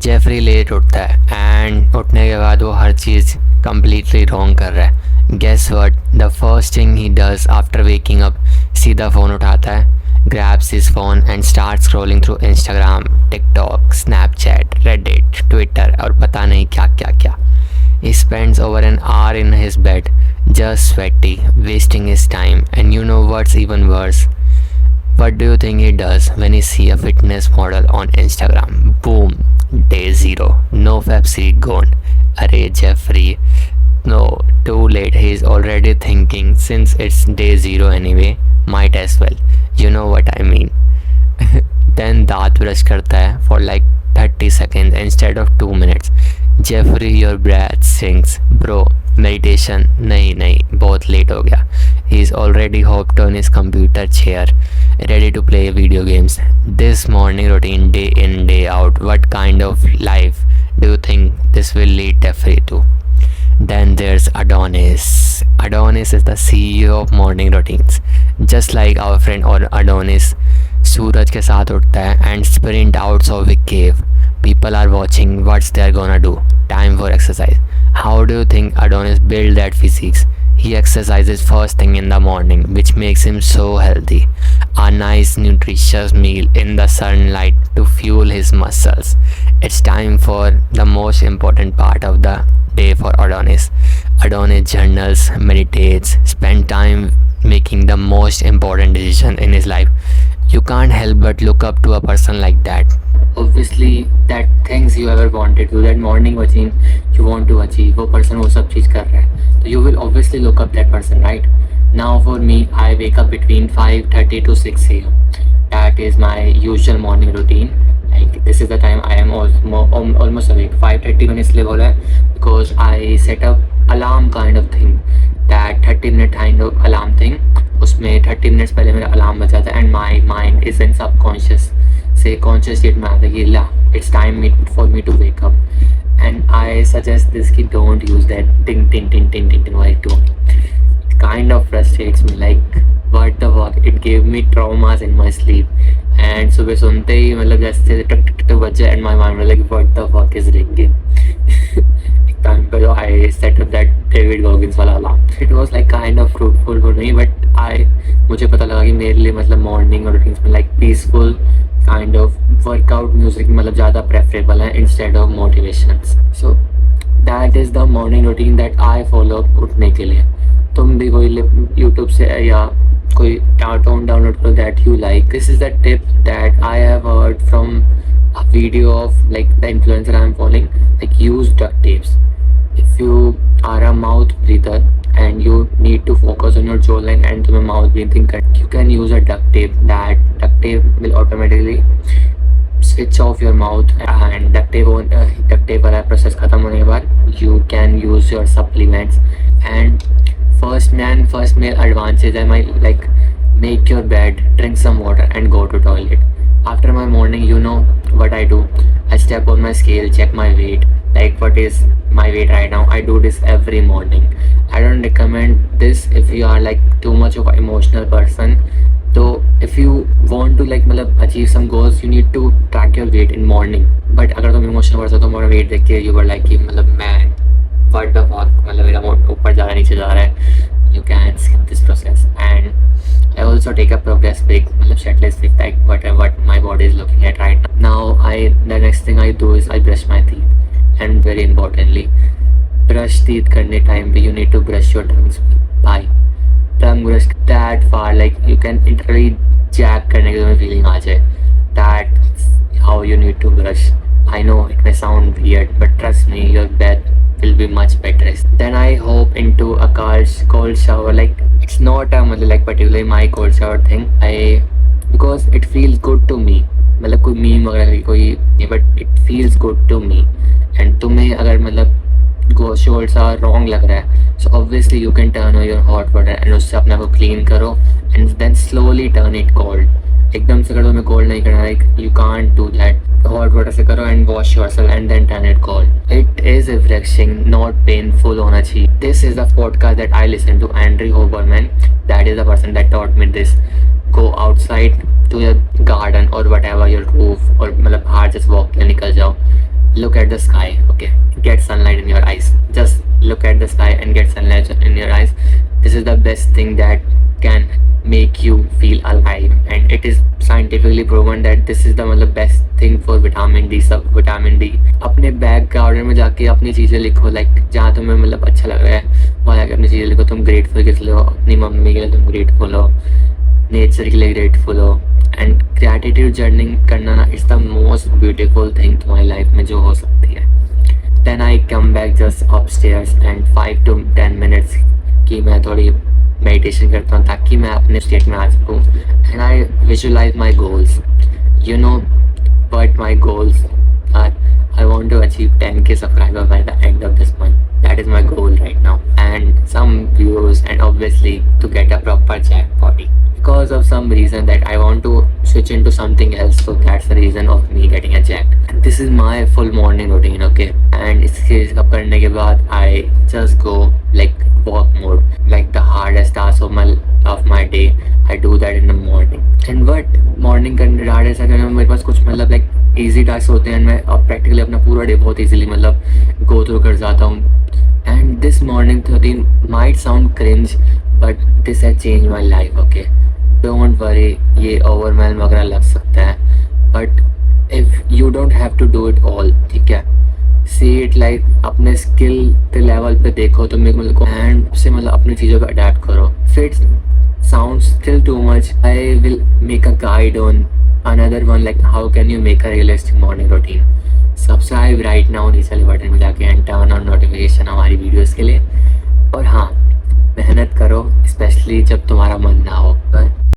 Jeffrey late उठता है and उठने के बाद वो हर चीज़ कम्प्लीटली रॉन्ग कर रहा है। Guess what, the first thing he does after waking up, सीधा फ़ोन उठाता है, grabs his phone and starts scrolling through Instagram, TikTok, Snapchat, Reddit, Twitter और पता नहीं क्या क्या क्या। He spends over an hour in his bed, just sweaty, wasting his time. And you know what's even worse? What do you think he does when he see a fitness model on Instagram? Boom, day 0, no fab seed gone. Arey Jeffrey, no, too late. He is already thinking, since it's day 0 anyway, might as well. You know what I mean. Then दांत brush करता है for like 30 seconds instead of 2 minutes. Jeffrey, your breath stinks. Bro, meditation नहीं, बहुत late हो गया. He is already hopped on his computer chair, ready to play video games. This morning routine, day in, day out, what kind of life do you think this will lead Jeffrey to? Then there's Adonis. Adonis is the CEO of morning routines. Just like our friend or Adonis, सूरज के साथ उठता है and sprint out of the cave. People are watching what's they're gonna do. Time for exercise. How do you think Adonis built that physiques? He exercises first thing in the morning, which makes him so healthy. A nice nutritious meal in the sunlight to fuel his muscles. It's time for the most important part of the day for Adonis. Adonis journals, meditates, spend time making the most important decision in his life. You can't help but look up to a person like that. Obviously, that things you ever wanted to, that morning routine you want to achieve, वो person वो सब चीज़ कर रहा है, तो you will obviously look up that person, right? Now for me, I wake up between 5:30 to 6 a.m. That is my usual morning routine. Like this is the time I am almost awake. 5:30 मैंने इसलिए बोला है because I set up alarm kind of thing, that 30-minute kind of alarm thing. उसमें 30 minutes पहले मेरा alarm बजा था and my mind is in subconscious से conscious state में आता है कि ला it's time for me to wake up, and I suggest this कि don't use that ting ting ting ting ting ting like tone. It kind of frustrates me, like what the fuck, it gave me traumas in my sleep. And सुबह सुनते ही मतलब जैसे टक टक टक बज जाए and my mind was like what the fuck is ringing. एक टाइम पे जो I set up that David Goggins वाला alarm, it was like kind of fruitful for me, but मुझे पता लगा कि मेरे लिए मतलब मॉर्निंग रूटीन्स में like peaceful kind of workout music मतलब ज़्यादा प्रेफरेबल है instead of motivations. So that is the morning routine that I follow उठने के लिए. तुम भी कोई यूट्यूब से या कोई टोन डाउनलोड करो that you like. This is the tip that I have heard from a video of like the influencer I am following, like use duct tapes. If you are a mouth breather and you need to focus on your jawline and तुम्हें mouth breathing कर, you can use a duct tape. That duct tape will automatically switch off your mouth, and duct tape वाला process खत्म होने के बाद you can use your supplements. And first meal advances है, like make your bed, drink some water and go to toilet. After my morning, you know what I do? I step on my scale, check my weight, like what is my weight right now. I do this every morning. I don't recommend this if you are like too much of an emotional person. So if you want to like मतलब achieve some goals, you need to track your weight in morning. But अगर तुम emotional person हो तो तुम्हारा weight देख के you were like कि मतलब man what the fuck, मतलब मेरा ऊपर जा रहा है नीचे जा रहा है. You can skip this process. And I also take a progress break, मतलब shitless break, like what my body is looking at right now. The next thing I do is I brush my teeth. And very importantly, brush teeth करने time पे you need to brush your tongues. Bye. Tongue brush that far, like you can literally jack करने की तुम्हें feeling आ जाए. That's how you need to brush. I know it may sound weird, but trust me, your breath will be much better. Then I hop into a cold shower. Like it's not a like particularly my cold shower thing. Because it feels good to me. मतलब कोई meme वगैरह कोई, but it feels good to me. And तुम्हें अगर मतलब गोशोल्ड सा wrong लग रहा है, so obviously you can turn on your hot water and उससे अपने को क्लीन करो and then slowly turn it cold. एकदम से अगर तुम्हें कोल्ड नहीं करना, like you can't do that. Hot water से करो and wash yourself and then turn it cold. It is refreshing, not painful होना चाहिए. This is the podcast that I listen to, Andrew Huberman. That is the person that taught me this. Go outside to your garden or whatever, your roof, और मतलब बाहर just walk के निकल जाओ. look at the sky, okay, get sunlight in your eyes, just look at the sky and get sunlight in your eyes. This is the best thing that can make you feel alive, and it is scientifically proven that this is the मतलब best thing for vitamin D. सब vitamin D अपने bag का order में जाके अपनी चीज़ें लिखो, like जहाँ तुम्हें मतलब अच्छा लग रहा है वहाँ जाके अपनी चीज़ें लिखो. तुम ग्रेटफुल किस लिए हो? अपनी मम्मी के लिए तुम ग्रेटफुल हो, नेचर के लिए ग्रेटफुल हो. एंड ग्रैटिट्यूड जर्निंग करना ना it's the most beautiful thing तुम्हारी लाइफ में जो हो सकती है. Then I come back just upstairs and 5 to 10 minutes की मैं थोड़ी मेडिटेशन करता हूँ ताकि मैं अपने स्टेट में आ सकूँ. And I visualise my goals, you know what my goals are. I want to achieve 10k subscribers by the end of this month. That is my goal right now, and some views, and obviously to get a proper jack body. Because of some reason that I want to switch into something else, so that's the reason of me getting a jack. And this is my full morning routine, okay? And इसके सब करने के बाद I just go like walk mode, like the hardest task of my day. I do that in the morning. And what morning करने hardest करने में मेरे पास कुछ मतलब like easy tasks होते हैं, मैं अब practically अपना पूरा डे बहुत easily मतलब go through कर जाता हूँ. And this morning routine might sound cringe, but this has changed my life, okay? Don't worry, ये overwhelm वगैरह लग सकता है, but if you don't have to do it all, ठीक है? See it like अपने स्किल के लेवल पे देखो तो मेरे मतलब हैंड से मतलब अपनी चीज़ों को अडेप्ट करो. If it sounds still too much, I will make a guide on another one like how can you make a realistic morning routine. Subscribe right now नीचे वाले बटन में जाके एंड टर्न ऑन नोटिफिकेशन हमारी videos के लिए. और हाँ, मेहनत करो स्पेशली जब तुम्हारा मन ना हो.